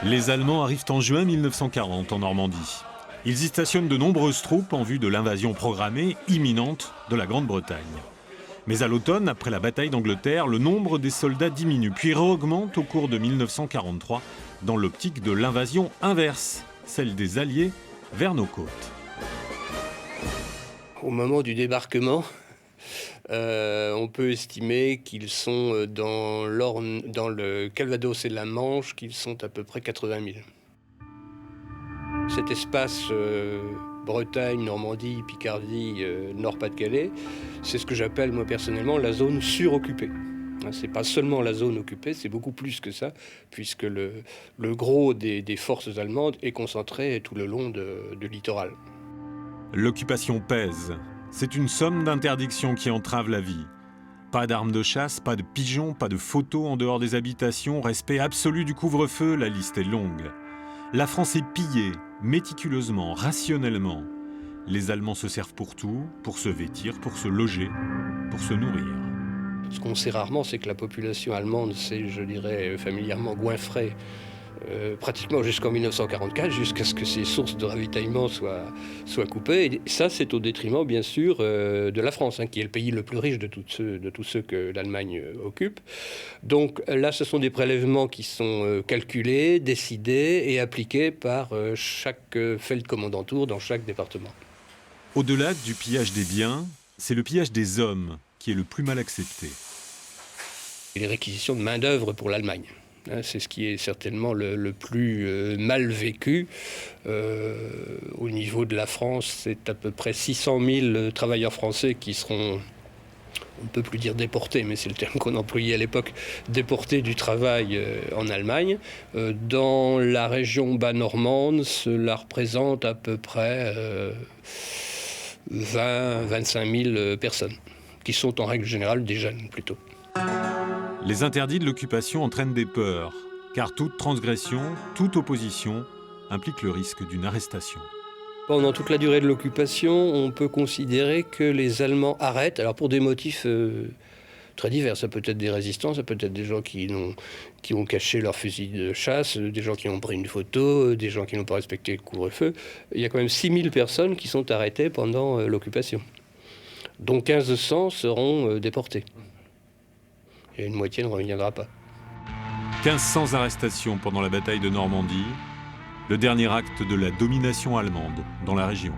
Les Allemands arrivent en juin 1940 en Normandie. Ils y stationnent de nombreuses troupes en vue de l'invasion programmée imminente de la Grande-Bretagne. Mais à l'automne, après la bataille d'Angleterre, le nombre des soldats diminue, puis réaugmente au cours de 1943 dans l'optique de l'invasion inverse, celle des Alliés vers nos côtes. Au moment du débarquement, on peut estimer qu'ils sont dans le Calvados et la Manche, qu'ils sont à peu près 80 000. Cet espace Bretagne, Normandie, Picardie, Nord-Pas-de-Calais, c'est ce que j'appelle moi personnellement la zone suroccupée. C'est pas seulement la zone occupée, c'est beaucoup plus que ça, puisque le gros des forces allemandes est concentré tout le long du littoral. L'occupation pèse. C'est une somme d'interdictions qui entrave la vie. Pas d'armes de chasse, pas de pigeons, pas de photos en dehors des habitations, respect absolu du couvre-feu, la liste est longue. La France est pillée, méticuleusement, rationnellement. Les Allemands se servent pour tout, pour se vêtir, pour se loger, pour se nourrir. Ce qu'on sait rarement, c'est que la population allemande s'est, je dirais, familièrement goinfrée pratiquement jusqu'en 1944, jusqu'à ce que ces sources de ravitaillement soient coupées. Et ça, c'est au détriment, bien sûr, de la France, qui est le pays le plus riche de tous ceux que l'Allemagne occupe. Donc là, ce sont des prélèvements qui sont calculés, décidés et appliqués par chaque Feldkommandantur dans chaque département. Au-delà du pillage des biens, c'est le pillage des hommes qui est le plus mal accepté. Et les réquisitions de main-d'œuvre pour l'Allemagne. C'est ce qui est certainement le plus mal vécu. Au niveau de la France, c'est à peu près 600 000 travailleurs français qui seront, on ne peut plus dire déportés, mais c'est le terme qu'on employait à l'époque, déportés du travail en Allemagne. Dans la région bas-normande, cela représente à peu près 20-25 000 personnes, qui sont en règle générale des jeunes plutôt. Les interdits de l'occupation entraînent des peurs, car toute transgression, toute opposition implique le risque d'une arrestation. Pendant toute la durée de l'occupation, on peut considérer que les Allemands arrêtent, alors pour des motifs très divers. Ça peut être des résistants, ça peut être des gens qui ont caché leur fusil de chasse, des gens qui ont pris une photo, des gens qui n'ont pas respecté le couvre-feu. Il y a quand même 6 000 personnes qui sont arrêtées pendant l'occupation, dont 1500 seront déportés. Et une moitié ne reviendra pas. 1500 arrestations pendant la bataille de Normandie, le dernier acte de la domination allemande dans la région.